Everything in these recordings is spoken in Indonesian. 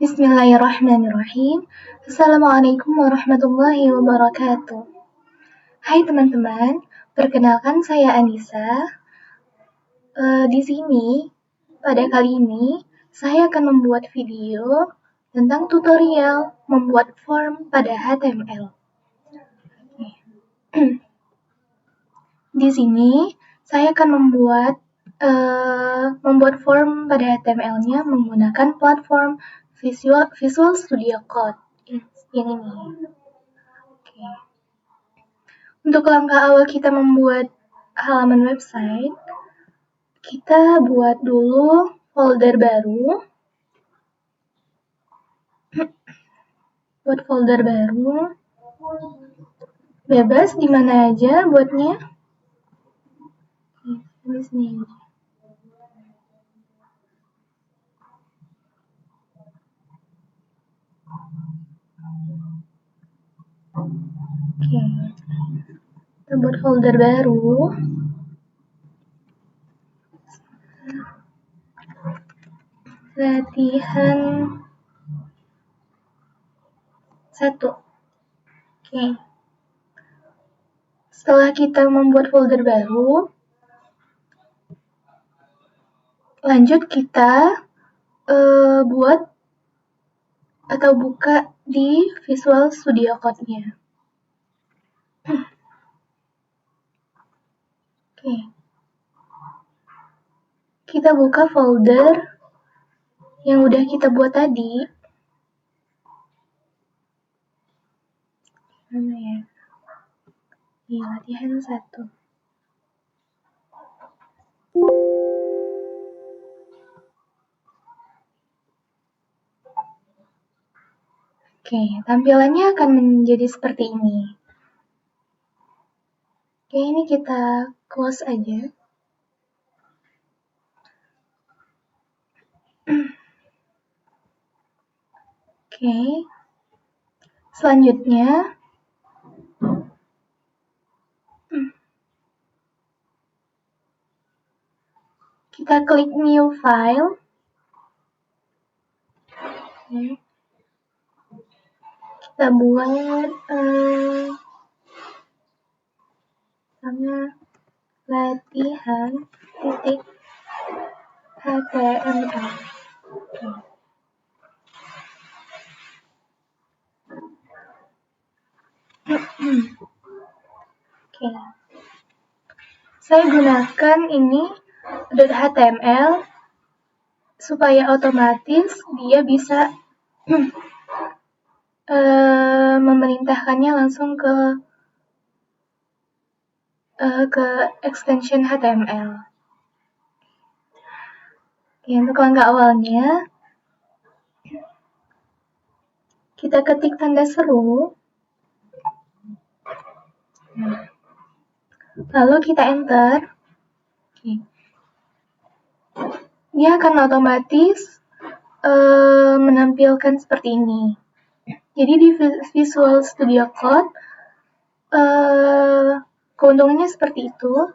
Bismillahirrahmanirrahim. Assalamualaikum warahmatullahi wabarakatuh. Hai teman-teman, perkenalkan saya Anissa. Di sini, pada kali ini, saya akan membuat video tentang tutorial membuat form pada HTML. Di sini, saya akan membuat form pada HTML-nya menggunakan platform Visual Studio Code yang ini. Oke. Untuk langkah awal kita membuat halaman website, kita buat dulu folder baru. Buat folder baru. Bebas di mana aja buatnya. Di sini aja. Oke. Kita buat folder baru. Latihan 1. Oke. Setelah kita membuat folder baru, lanjut kita buat atau buka di Visual Studio Code-nya. Oke. Kita buka folder yang udah kita buat tadi. Mana ya? Ini latihan 1. Oke, tampilannya akan menjadi seperti ini. Oke, ini kita close aja. Oke. Selanjutnya, kita klik new file. Oke. Kita buat sama latihan titik HTML. Oke. Oke. Saya gunakan ini .html supaya otomatis dia bisa memerintahkannya langsung ke extension HTML. Oke, untuk langkah awalnya, kita ketik tanda seru, lalu kita enter. Oke. Dia akan otomatis menampilkan seperti ini. Jadi di Visual Studio Code, keuntungannya seperti itu.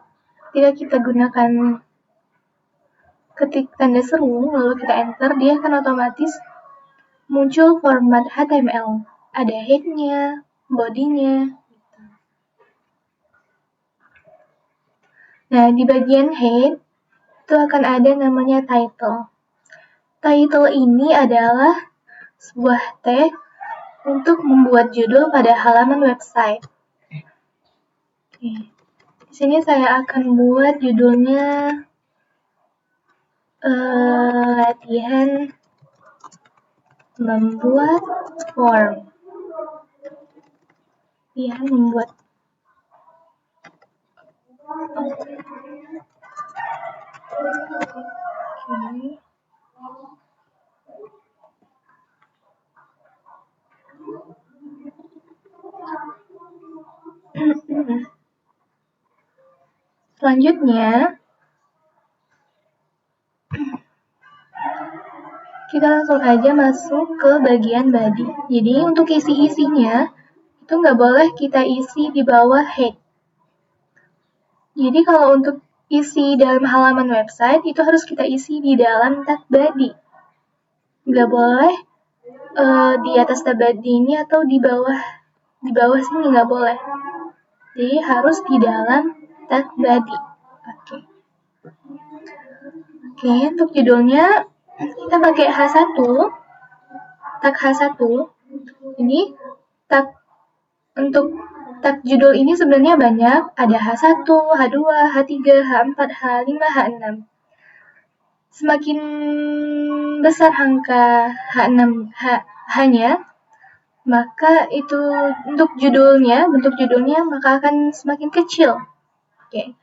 Ketika kita gunakan ketik tanda seru, lalu kita enter, dia akan otomatis muncul format HTML. Ada head-nya, body-nya. Nah, di bagian head, itu akan ada namanya title. Title ini adalah sebuah tag untuk membuat judul pada halaman website. Oke. Di sini saya akan buat judulnya latihan membuat form. Latihan membuat. Oke. Selanjutnya, kita langsung aja masuk ke bagian body. Jadi untuk isi-isinya, itu nggak boleh kita isi di bawah head. Jadi kalau untuk isi dalam halaman website, itu harus kita isi di dalam tag body. Nggak boleh di atas tab body ini atau di bawah sini, nggak boleh. Jadi harus di dalam tag body. Oke, untuk judulnya kita pakai H1, tag H1. Ini untuk tag judul ini sebenarnya banyak, ada H1, H2, H3, H4, H5, H6. Semakin besar angka H-nya, maka itu bentuk judulnya maka akan semakin kecil. Oke.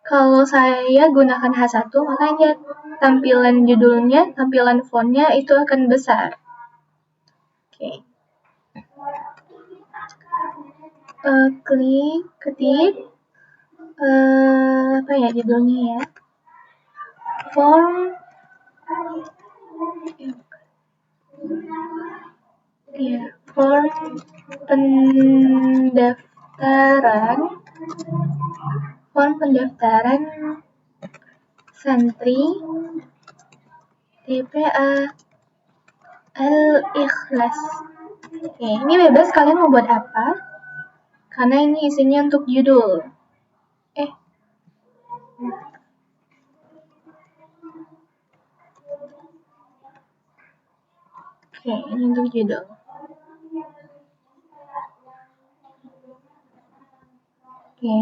Kalau saya gunakan H1, makanya tampilan judulnya, tampilan fontnya itu akan besar. Oke. Ketik apa ya judulnya ya? Form pendaftaran santri TPA Al-Ikhlas. Oke, ini bebas kalian mau buat apa, karena ini isinya untuk judul. Oke, ini untuk judul. Oke.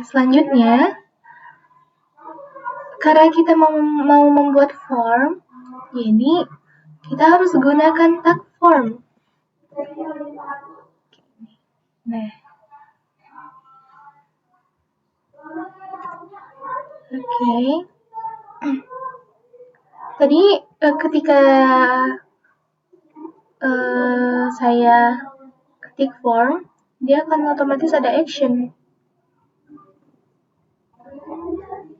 Selanjutnya, karena kita mau membuat form, jadi kita harus gunakan tag form. Nah, oke. Tadi ketika saya ketik form, dia akan otomatis ada action.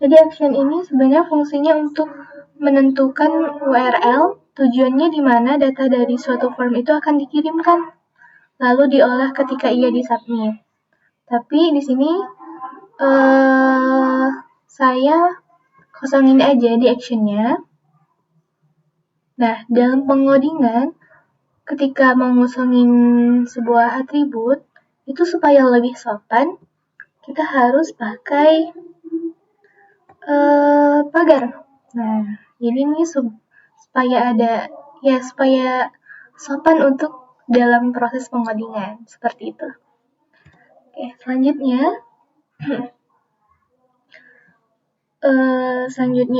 Jadi action ini sebenarnya fungsinya untuk menentukan URL, tujuannya di mana data dari suatu form itu akan dikirimkan, lalu diolah ketika ia disubmit. Tapi di sini saya kosongin aja di actionnya. Nah, dalam pengodingan, ketika mengosongin sebuah atribut, itu supaya lebih sopan, kita harus pakai pagar. Nah, jadi ini supaya sopan untuk dalam proses pengodingan, seperti itu. Oke, selanjutnya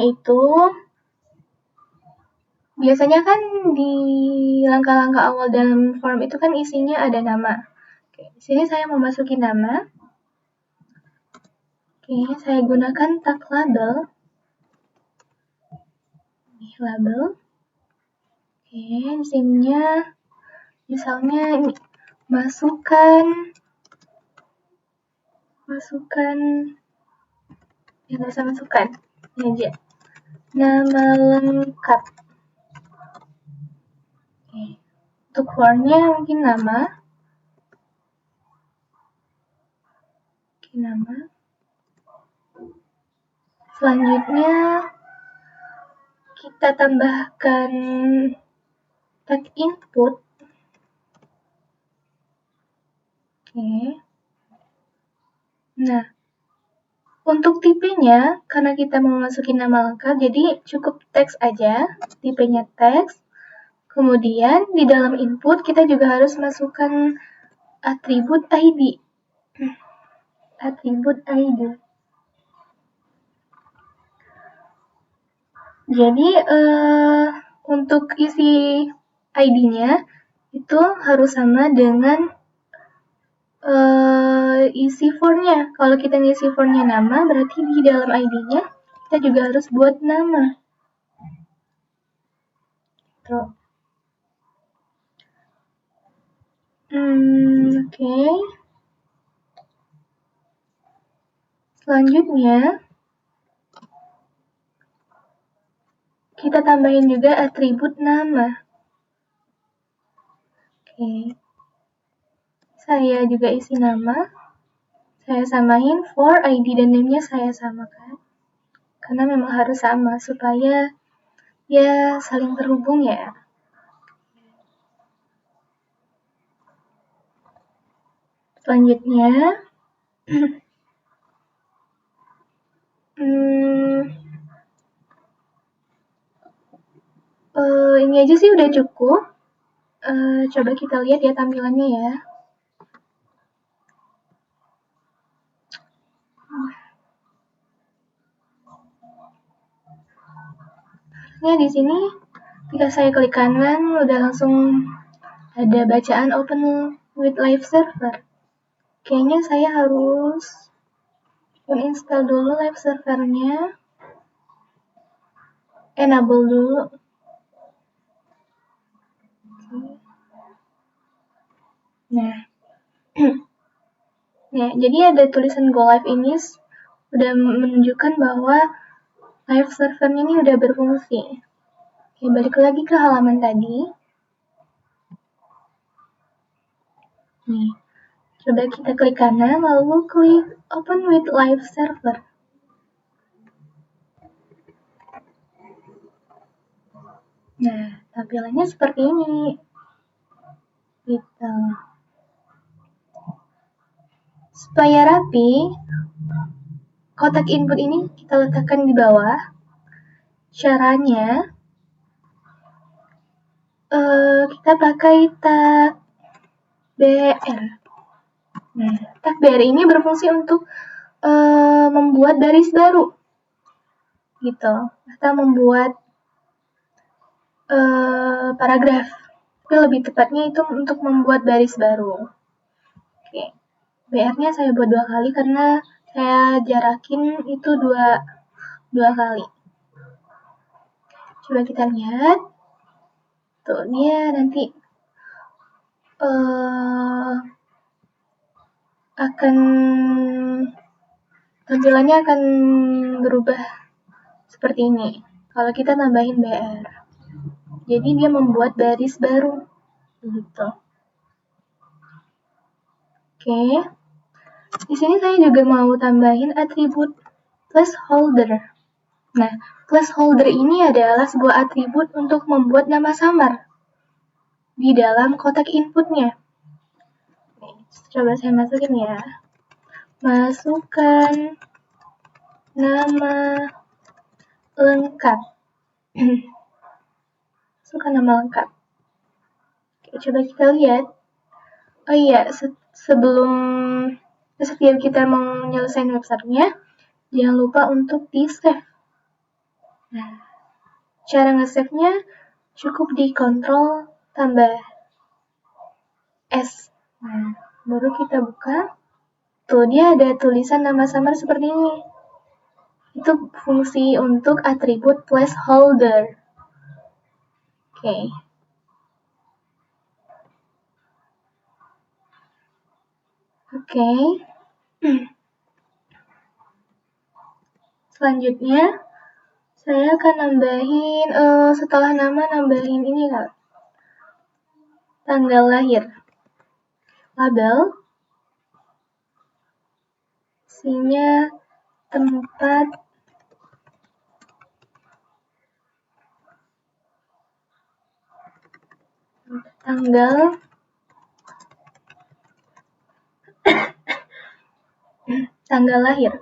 itu biasanya kan di langkah-langkah awal dalam form itu kan isinya ada nama. Oke, di sini saya mau masukin nama. Oke, saya gunakan tag label. Ini label. Oke, di sininya misalnya ini, masukkan ya nggak usah masukkan, ini aja nama lengkap. Oke. Untuk formnya mungkin nama. Selanjutnya kita tambahkan tag input. Oke. Nah, untuk tipenya, karena kita mau masukin nama lengkap, jadi cukup teks aja, tipenya teks. Kemudian di dalam input kita juga harus masukkan atribut ID. Jadi untuk isi ID-nya itu harus sama dengan isi form-nya. Kalau kita ngisi form-nya nama, berarti di dalam ID-nya kita juga harus buat nama. Tuh. Oke. Selanjutnya, kita tambahin juga atribut nama. Oke. Saya juga isi nama. Saya samain for ID dan name-nya saya samakan. karena memang harus sama supaya ya saling terhubung ya. Selanjutnya, ini aja sih udah cukup. Coba kita lihat ya tampilannya ya. Nah, di sini jika saya klik kanan, udah langsung ada bacaan open with live server. Kayaknya saya harus menginstal dulu live servernya, enable dulu. Nah, nah, jadi ada tulisan go live ini udah menunjukkan bahwa live servernya ini udah berfungsi. Oke, balik lagi ke halaman tadi. Nih, coba kita klik kanan, lalu klik open with live server. Nah, tampilannya seperti ini. Gitu. Supaya rapi, kotak input ini kita letakkan di bawah. Caranya, kita pakai tag BR. Nah, tag BR ini berfungsi untuk membuat baris baru, gitu, atau membuat paragraf. Tapi lebih tepatnya itu untuk membuat baris baru. Oke, BR-nya saya buat 2 kali karena saya jarakin itu dua kali. Coba kita lihat. Tuh, dia nanti tampilannya akan berubah seperti ini kalau kita tambahin BR. Jadi dia membuat baris baru gitu. Oke. Di sini saya juga mau tambahin atribut placeholder. Nah, placeholder ini adalah sebuah atribut untuk membuat nama samar di dalam kotak inputnya. Coba saya masukin ya. Masukkan nama lengkap. Masukkan nama lengkap. Oke, coba kita lihat. Oh iya, sebelum setiap kita mau nyelesain websitenya, jangan lupa untuk di-save. Nah, cara nge-save-nya cukup di Ctrl tambah S. Nah, baru kita buka. Tuh, dia ada tulisan nama samar seperti ini. Itu fungsi untuk atribut placeholder. Oke. Oke. Selanjutnya, saya akan nambahin, setelah nama nambahin ini kan. Tanggal lahir. Label. Isinya tempat tanggal tanggal lahir.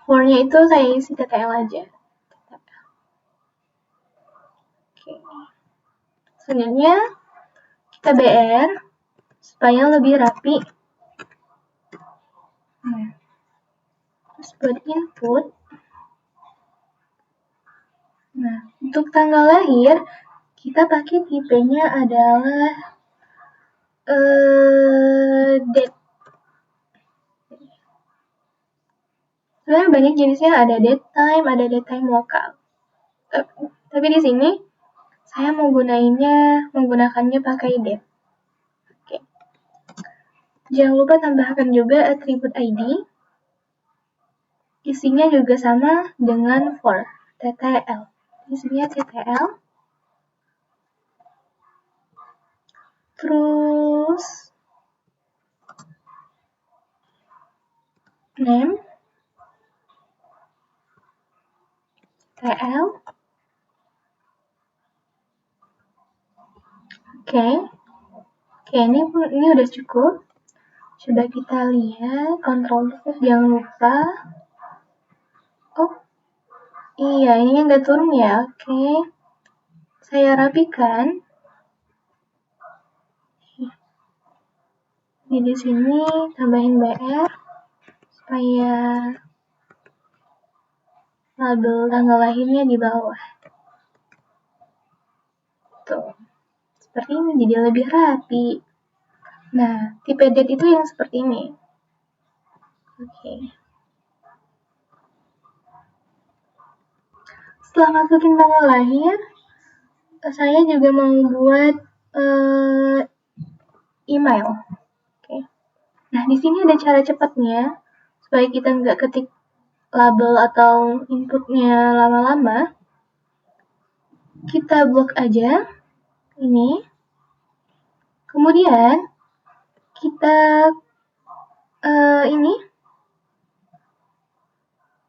For-nya itu saya isi TTL aja. Oke. Selanjutnya kita BR supaya lebih rapi. Nah, terus buat input. Nah, untuk tanggal lahir kita pakai tipenya adalah date. Sebenarnya banyak jenisnya, ada date time lokal. Tapi di sini saya menggunakannya pakai date. Oke. Jangan lupa tambahkan juga atribut ID. Isinya juga sama dengan for TTL. Isinya TTL. Terus name. TL. Oke, ini udah cukup. Coba kita lihat, Ctrl F, jangan lupa. Oh, iya, ini nggak turun ya. Oke, saya rapikan. Di sini tambahin BR supaya label tanggal lahirnya di bawah. Tuh, seperti ini jadi lebih rapi. Nah, tipe date itu yang seperti ini. Oke. Setelah masukin tanggal lahir, saya juga mau buat email. Oke. Nah, di sini ada cara cepatnya supaya kita nggak ketik label atau inputnya lama-lama. Kita blok aja ini. Kemudian kita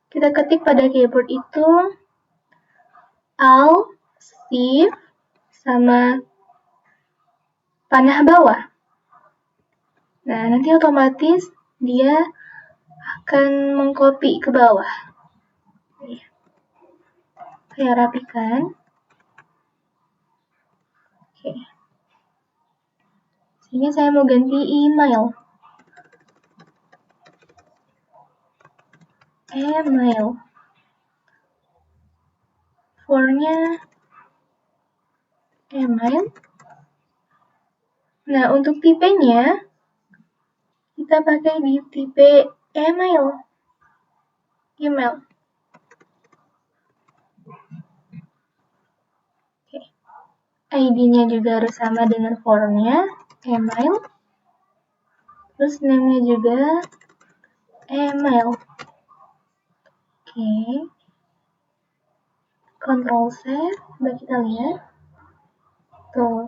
kita ketik pada keyboard itu Alt, Shift, sama panah bawah. Nah, nanti otomatis dia akan mengcopy ke bawah. Saya rapikan. Oke. Sini saya mau ganti email. For-nya email. Nah, untuk tipenya kita pakai di tipe email. Oke. ID-nya juga harus sama dengan for-nya, email. Terus name-nya juga email. Oke. Ctrl save, coba kita lihat. Tuh.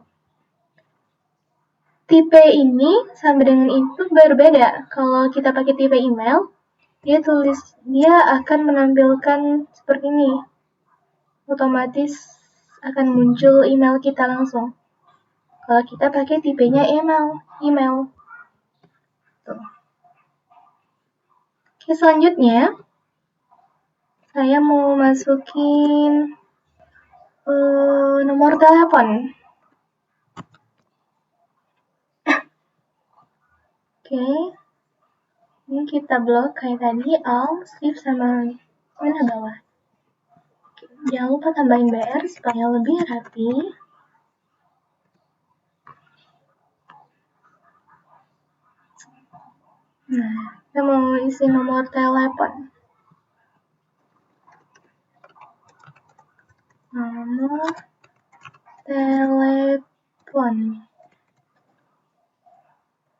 Tipe ini sama dengan itu berbeda. Kalau kita pakai tipe email, dia akan menampilkan seperti ini. Otomatis akan muncul email kita langsung. Kalau kita pakai tipenya email. Tuh. Oke, selanjutnya saya mau masukin nomor telepon. Oke, ini kita blok kayak tadi, Alt, Shift, sama panah bawah. Oke, jangan lupa tambahin BR supaya lebih rapi. Nah, kita mau isi nomor telepon. Nomor telepon.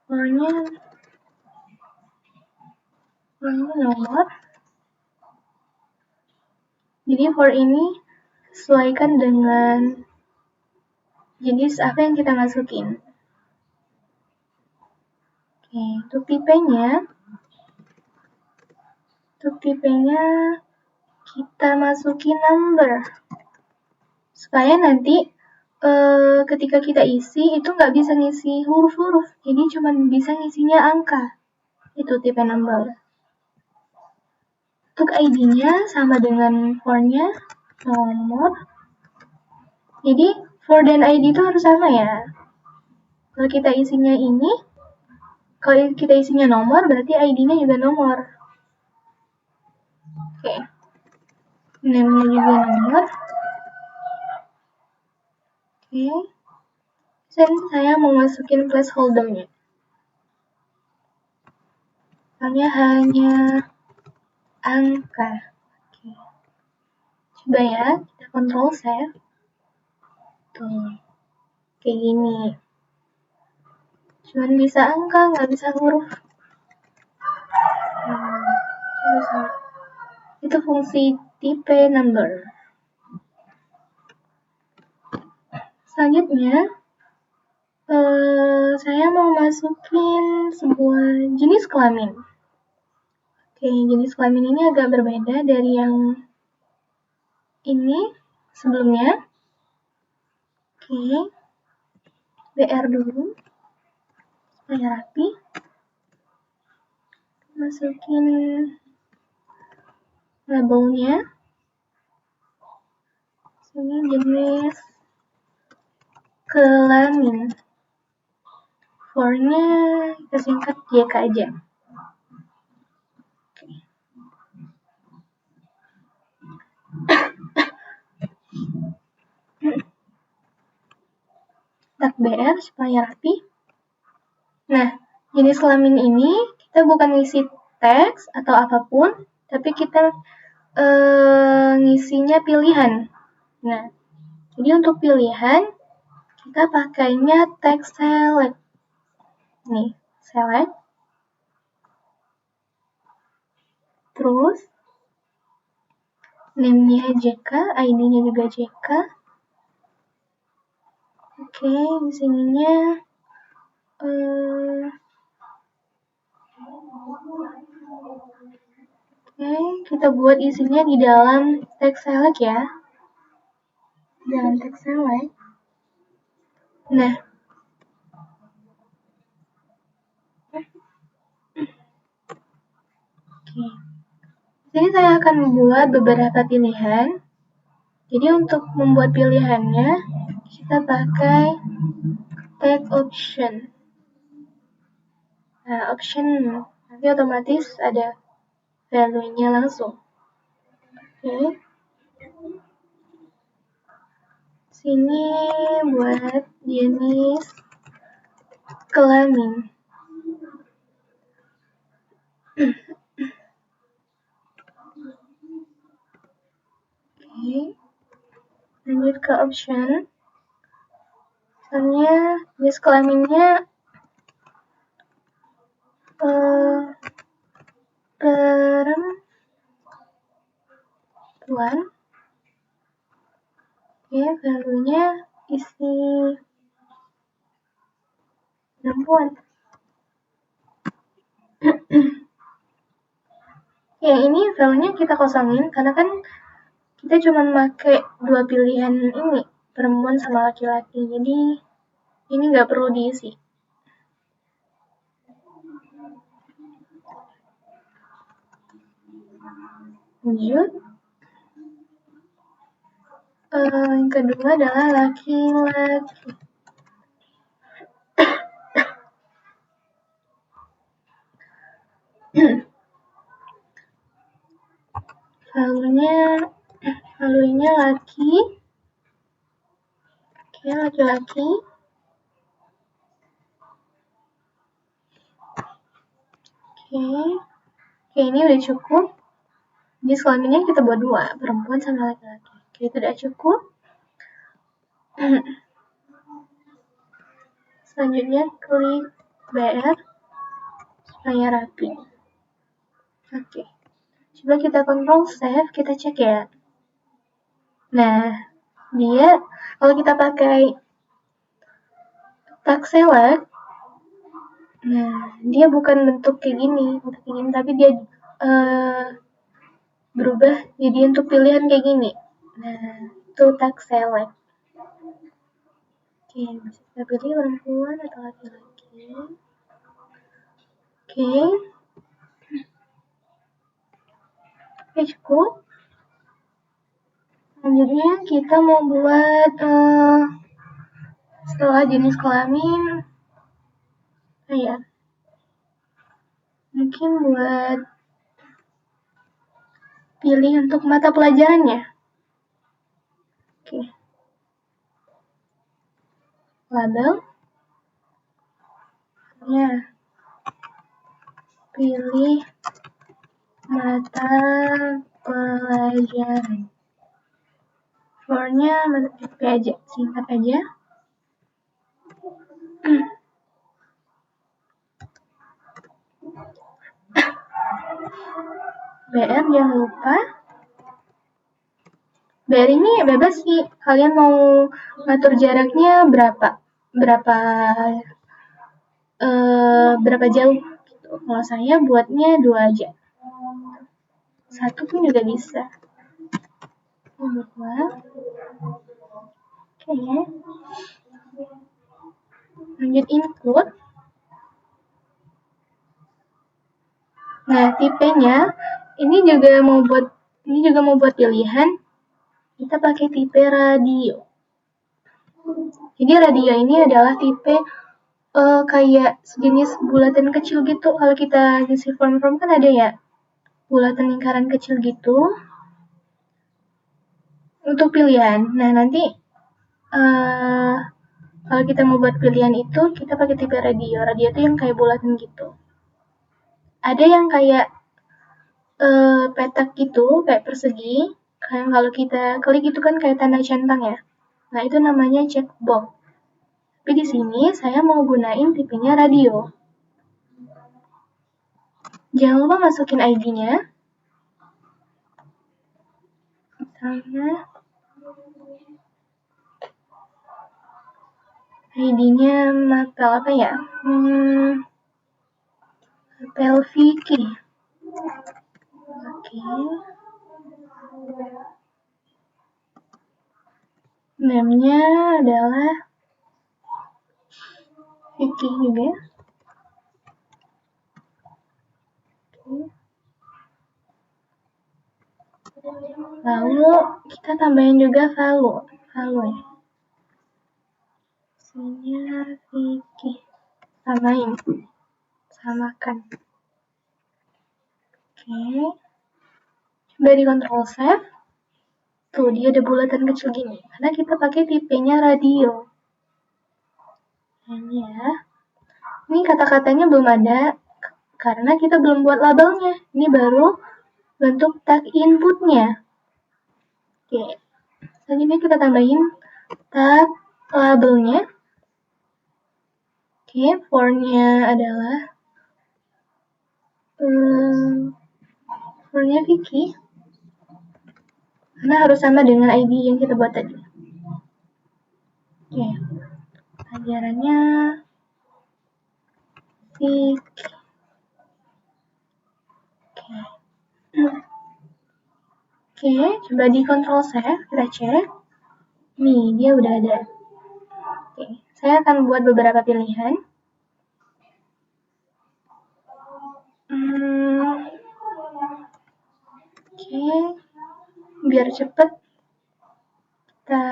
Nomor. Jadi for ini sesuaikan dengan jenis apa yang kita masukin. Oke, untuk tipenya kita masukin number. Supaya nanti ketika kita isi itu nggak bisa ngisi huruf-huruf, jadi cuma bisa ngisinya angka. Itu tipe number. Untuk ID-nya sama dengan for-nya, nomor. Jadi for dan ID itu harus sama ya. Kalau kita isinya nomor, berarti ID-nya juga nomor. Oke. Name-nya juga nomor. Oke. Dan saya mau masukin placeholder-nya. Hanya angka. Oke. Coba ya, kita Ctrl save. Tuh. Kayak gini. Cuman bisa angka, nggak bisa huruf. Itu fungsi tipe number. Selanjutnya, saya mau masukin sebuah jenis kelamin. Oke, jenis kelamin ini agak berbeda dari yang ini sebelumnya. Oke. BR dulu supaya rapi. Masukin labelnya. Sini jenis kelamin. For-nya kita singkat JK aja. Tag BR supaya rapi. Nah, jenis kelamin ini kita bukan ngisi teks atau apapun, tapi kita ngisinya pilihan. Nah, jadi untuk pilihan kita pakainya tag select. Nih, select. Terus name-nya JK, ID-nya juga JK. Oke, di sininya Oke, kita buat isinya di dalam tag select ya. Dalam tag select. Nah, oke. Jadi saya akan membuat beberapa pilihan. Jadi untuk membuat pilihannya, kita pakai tag option. Nah, option nanti otomatis ada value-nya langsung. Oke. Sini buat jenis kelamin. Oke. Lanjut ke option. Misalnya jenis kelaminnya perempuan. Oke, value-nya isi perempuan. Ya, ini value-nya kita kosongin karena kan kita cuma pakai dua pilihan ini, perempuan sama laki-laki. Jadi ini nggak perlu diisi. Lanjut. Yang kedua adalah laki-laki. Value-nya laki. Oke, laki-laki. Oke, ini udah cukup. Jenis kelaminnya kita buat dua, perempuan sama laki-laki. Oke, itu udah cukup. Selanjutnya klik BR supaya rapi. Oke. Coba kita kontrol save, kita cek ya. Nah, dia kalau kita pakai tag select, nah dia bukan bentuk kayak gini, tapi dia berubah jadi untuk pilihan kayak gini. Nah, itu tag select. Oke, bisa kita pilih perempuan atau laki-laki. Oke, cukup. Selanjutnya kita mau buat setelah jenis kelamin, mungkin buat pilih untuk mata pelajarannya. Oke. Label. Ya. Pilih mata pelajaran. For-nya mata PP aja, singkat aja. BR jangan lupa. BR ini bebas sih, kalian mau ngatur jaraknya berapa jauh gitu. Kalau saya buatnya 2 aja. 1 pun juga bisa. Nomor 2. Oke. Lanjut include. Nah, tipenya ini juga mau buat pilihan. Kita pakai tipe radio. Jadi radio ini adalah tipe kayak sejenis bulatan kecil gitu. Kalau kita ngisi form kan ada ya bulatan lingkaran kecil gitu untuk pilihan. Nah, nanti kalau kita mau buat pilihan itu kita pakai tipe radio. Radio itu yang kayak bulatan gitu. Ada yang kayak petak gitu, kayak persegi. Kayak kalau kita klik itu kan kayak tanda centang ya. Nah, itu namanya checkbox. Tapi di sini saya mau gunain tipenya radio. Jangan lupa masukin ID-nya. Misalnya ID-nya mapel apa ya? Mapel Vicky. Oke. Name-nya adalah Vicky juga. Lalu kita tambahin juga value ya. Sininya Vicky. Samakan. Oke. Coba di Ctrl Save. Tuh, dia ada bulatan kecil gini. Karena kita pakai tipenya radio. Nah, ini ya. Ini kata-katanya belum ada karena kita belum buat labelnya. Ini baru bentuk tag inputnya. Oke. Selanjutnya kita tambahin tag labelnya. Oke, for-nya adalah for-nya Vicky. Karena harus sama dengan ID yang kita buat tadi. Oke. Ajarannya Vicky. Oke, coba di Ctrl Save, kita cek. Nih, dia udah ada. Oke, saya akan buat beberapa pilihan. Oke, biar cepet kita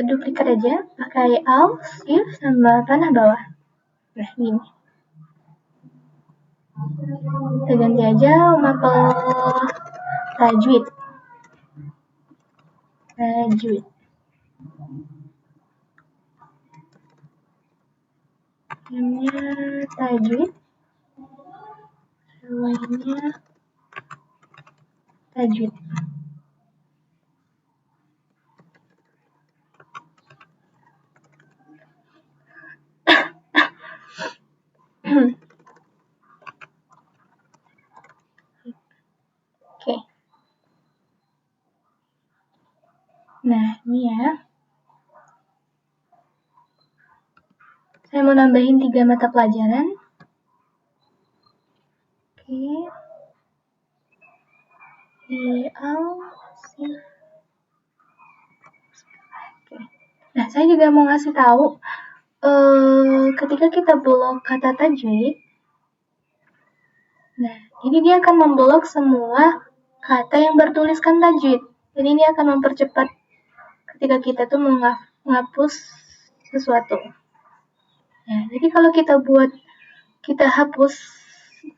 duplikat aja, pakai Alt, Shift, sama panah bawah. Nah, gini. Kita ganti aja mapel tajwid. Namanya tajwid. Lainnya tajwid. Oke. Nah, ini ya. Saya mau nambahin 3 mata pelajaran. Oke. Oke. Nah, saya juga mau ngasih tahu ketika kita blok kata tajwid. Nah, jadi dia akan memblok semua kata yang bertuliskan tajwid. Jadi ini akan mempercepat ketika kita tuh menghapus sesuatu. Nah, jadi kalau kita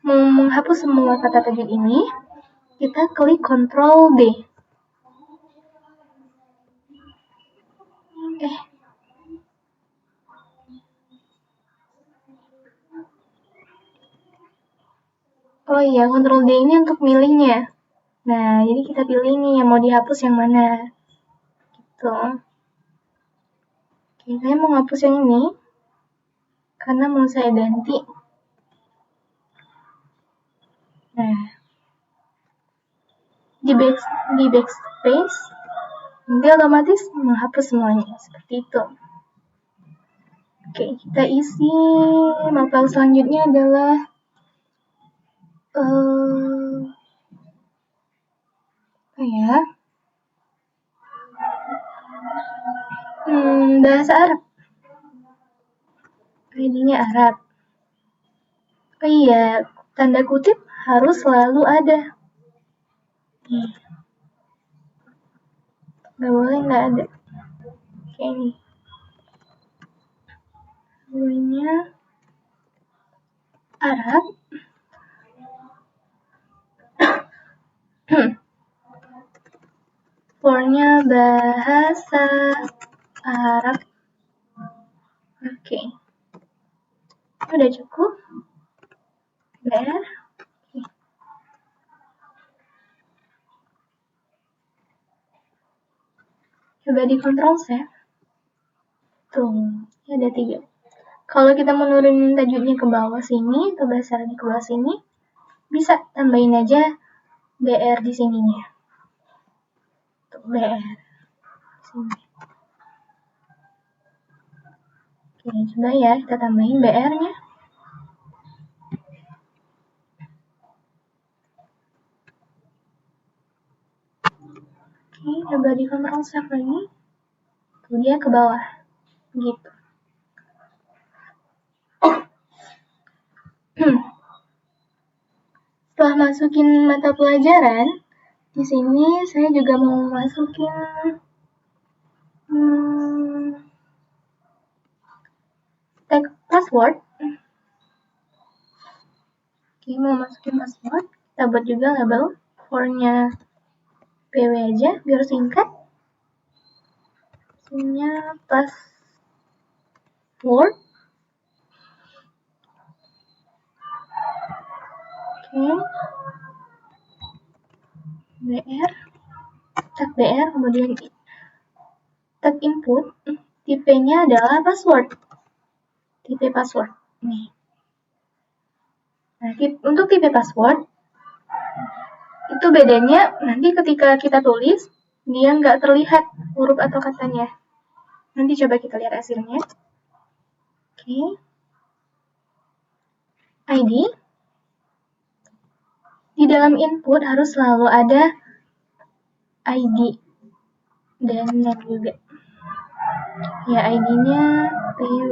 menghapus semua kata tajwid ini, kita klik Ctrl D. Oh iya, Ctrl D ini untuk milihnya. Nah, jadi kita pilih nih yang mau dihapus yang mana. Gitu. Oke, saya mau ngapus yang ini. Karena mau saya ganti. Nah, di backspace, nanti otomatis menghapus semuanya. Seperti itu. Oke, kita isi mapel selanjutnya adalah ya. Bahasa Arab. ID-nya Arab. Oh iya, tanda kutip harus selalu ada. Nih. Nggak boleh nggak ada. Kayak ini. Namanya Arab. For-nya bahasa Arab. Oke. Udah cukup? BR. Coba di Ctrl C. Tuh, ini ada 3. Kalau kita mau nurunin tajuknya ke bawah sini, atau bahasa Arabnya ke bawah sini, bisa tambahin aja BR di sininya. Tuh, BR. Sini. Oke, coba ya, kita tambahin BR-nya. Oke, coba di Ctrl Save lagi. Tuh, dia ke bawah. Gitu. Setelah masukin mata pelajaran, di sini saya juga mau masukin tag password. Oke, mau masukin password, kita buat juga label for-nya PW aja biar singkat. Isinya password. Oke. BR, tag BR, kemudian tag input, tipenya adalah password. Tipe password. Nih. Nah, untuk tipe password, itu bedanya nanti ketika kita tulis, dia nggak terlihat huruf atau katanya. Nanti coba kita lihat hasilnya. Oke. ID. Di dalam input harus selalu ada ID dan name juga. Ya, ID-nya PW.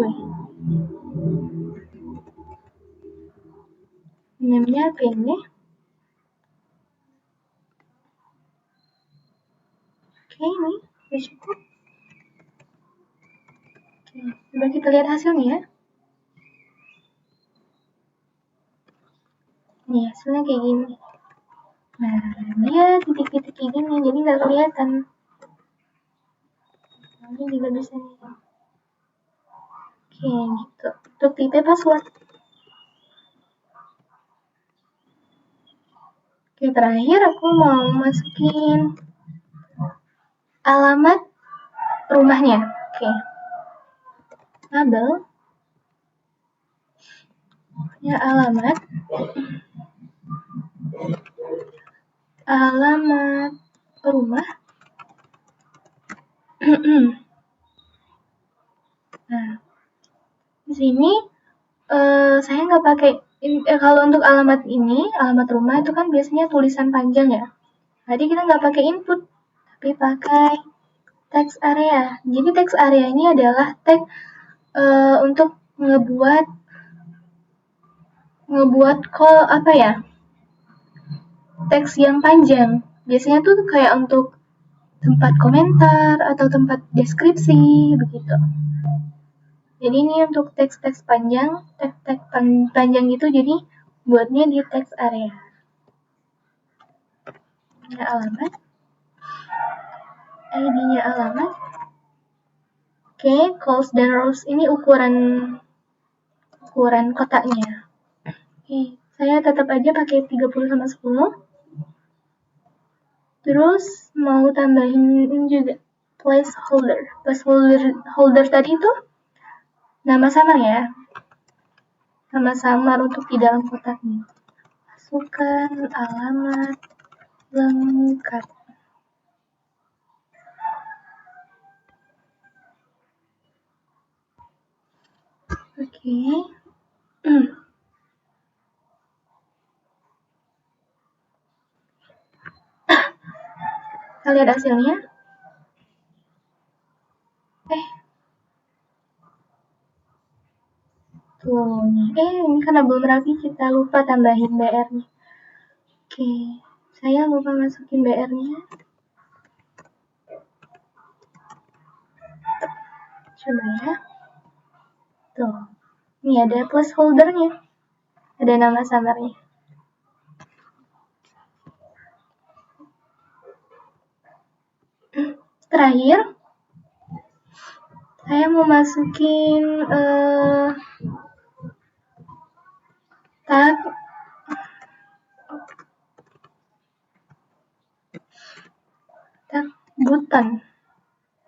Name-nya PW. Oke, ini udah cukup. Oke, coba kita lihat hasilnya. Nih, hasilnya kayak gini. Nah, dia titik-titik kayak gini, jadi nggak kelihatan. Ini juga bisa nih. Oke, gitu. Untuk tipe password. Oke, terakhir aku mau masukin alamat rumahnya. Oke. Label. Ya, alamat rumah. Nah, di sini saya nggak pakai kalau untuk alamat ini, alamat rumah itu kan biasanya tulisan panjang ya. Jadi kita nggak pakai input, tapi pakai text area. Jadi text area ini adalah tag untuk ngebuat call apa ya? Teks yang panjang. Biasanya tuh kayak untuk tempat komentar atau tempat deskripsi begitu. Jadi ini untuk teks-teks panjang, teks-teks panjang gitu, jadi buatnya di text area. Ini alamat. ID-nya alamat. Oke, calls dan rows ini ukuran kotaknya. Oke, saya tetap aja pakai 30 sama 10. Terus mau tambahin juga placeholder. Placeholder tadi itu nama samar ya. Nama samar untuk di dalam kotaknya. Masukkan alamat lengkap. Oke. Kita lihat hasilnya. Tuh, ini karena belum rapi kita lupa tambahin BR-nya. Oke, saya lupa masukin BR-nya. Coba ya. Tuh, ini ada placeholder-nya. Ada nama samarnya. Terakhir, saya mau masukin tag button.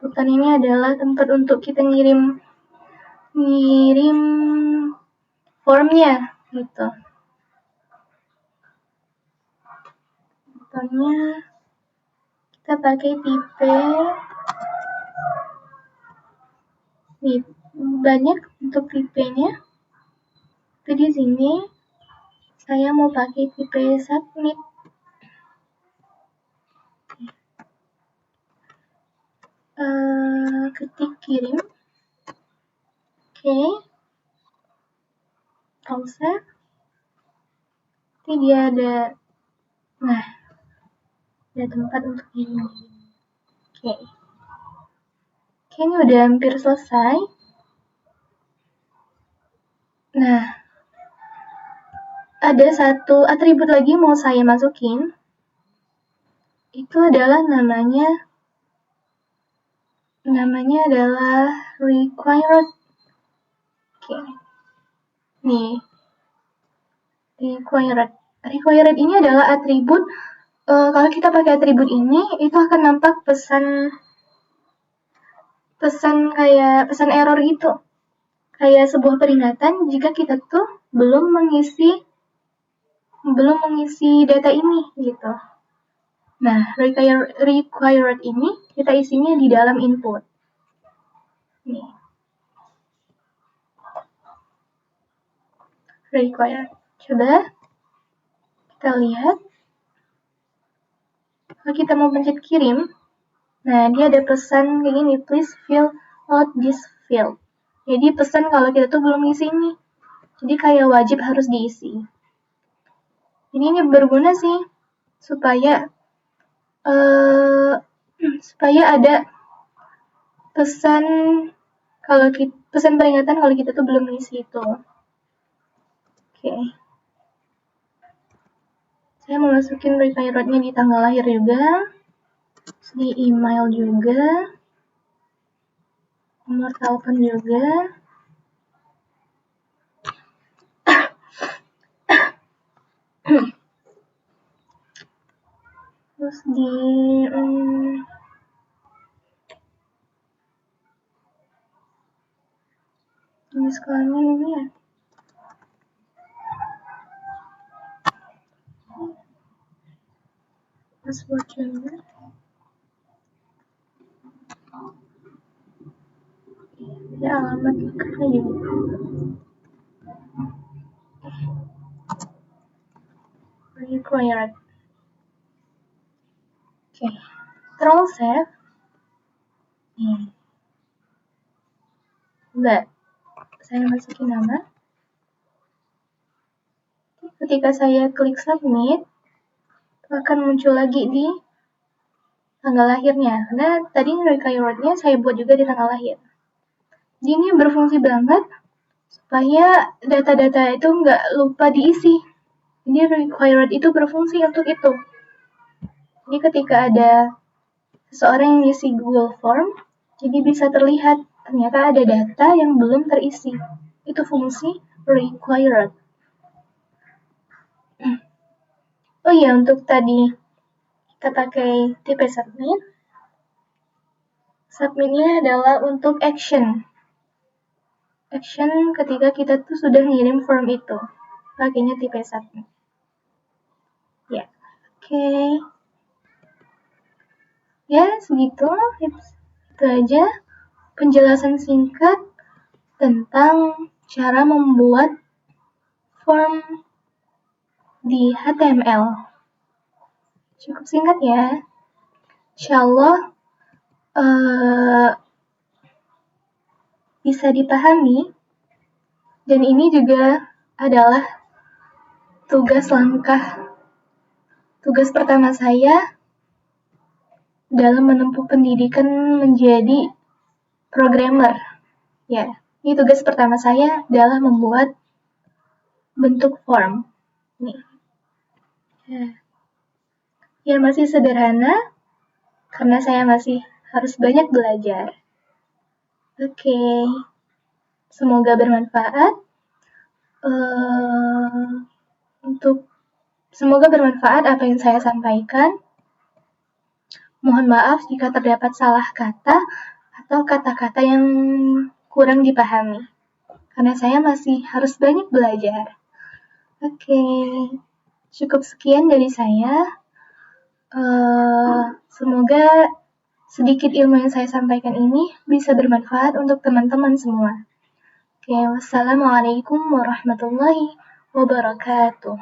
Button ini adalah tempat untuk kita ngirim formnya gitu. Buttonnya kita pakai tipe banyak untuk tipenya. Tapi di sini saya mau pakai tipe submit. Ketik kirim. Oke. Save. Nanti dia ada tempat untuk kirim. Oke, ini udah hampir selesai. Nah, ada satu atribut lagi mau saya masukin. Itu adalah namanya adalah required. Oke. Nih. Required ini adalah atribut. Kalau kita pakai atribut ini, itu akan nampak pesan error gitu. Kayak sebuah peringatan jika kita tuh belum mengisi data ini gitu. Nah, required ini kita isinya di dalam input. Nih. Required. Coba kita lihat. Kalau kita mau pencet kirim, nah dia ada pesan kayak gini, please fill out this field. Jadi pesan kalau kita tuh belum ngisi ini. Jadi kayak wajib harus diisi. Ini berguna sih supaya ada pesan peringatan kalau kita tuh belum ngisi itu. Oke. Saya mau masukin required-nya di tanggal lahir juga, di email juga, nomor telepon juga. Terus di sekolahnya ini ya. Password juga. Ya alamat juga. Required. Oke. Control save. Enggak. Saya masukin nama. Ketika saya klik submit, akan muncul lagi di tanggal lahirnya. Karena tadi required-nya saya buat juga di tanggal lahir. Jadi ini berfungsi banget supaya data-data itu nggak lupa diisi. Jadi required itu berfungsi untuk itu. Jadi ketika ada seseorang yang ngisi Google Form, jadi bisa terlihat ternyata ada data yang belum terisi. Itu fungsi required. Oh iya, untuk tadi kita pakai tipe submit. Submitnya adalah untuk action. Action ketika kita tuh sudah ngirim form itu. Pakainya tipe submit. Ya, oke. Ya, segitu. Itu aja penjelasan singkat tentang cara membuat form di HTML. Cukup singkat ya. Insyaallah bisa dipahami, dan ini juga adalah tugas pertama saya dalam menempuh pendidikan menjadi programmer. Ya, ini tugas pertama saya adalah membuat bentuk form. Nih. Ya, masih sederhana karena saya masih harus banyak belajar. Oke. Semoga bermanfaat. Semoga bermanfaat apa yang saya sampaikan. Mohon maaf jika terdapat salah kata atau kata-kata yang kurang dipahami, karena saya masih harus banyak belajar. Oke, cukup sekian dari saya. Semoga sedikit ilmu yang saya sampaikan ini bisa bermanfaat untuk teman-teman semua. Oke, wassalamualaikum warahmatullahi wabarakatuh.